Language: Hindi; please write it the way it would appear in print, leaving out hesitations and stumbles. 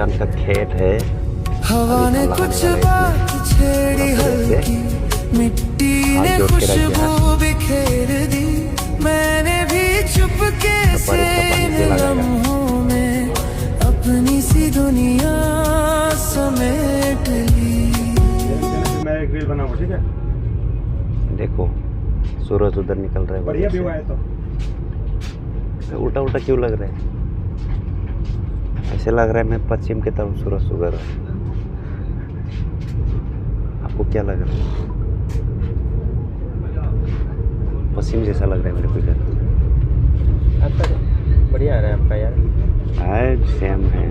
मकान का खेत है। हवा ने कुछ बात छेड़ी हल्की, मिट्टी ने खुशबू बिखेर दी, मैंने भी चुपके से इन लम्हों में अपनी सी दुनिया समेट ली। मैं एक रील बनाऊं, ठीक है? देखो सूरज उधर निकल रहा है, बढ़िया व्यू आया तो। उल्टा उल्टा क्यों लग रहा है? ऐसे लग रहा है मैं पश्चिम की तरफ सूरज उग रहा है। आपको क्या लग रहा है? पश्चिम जैसा लग रहा है मेरे को इधर। आपका बढ़िया आ रहा है आपका यार। सेम है।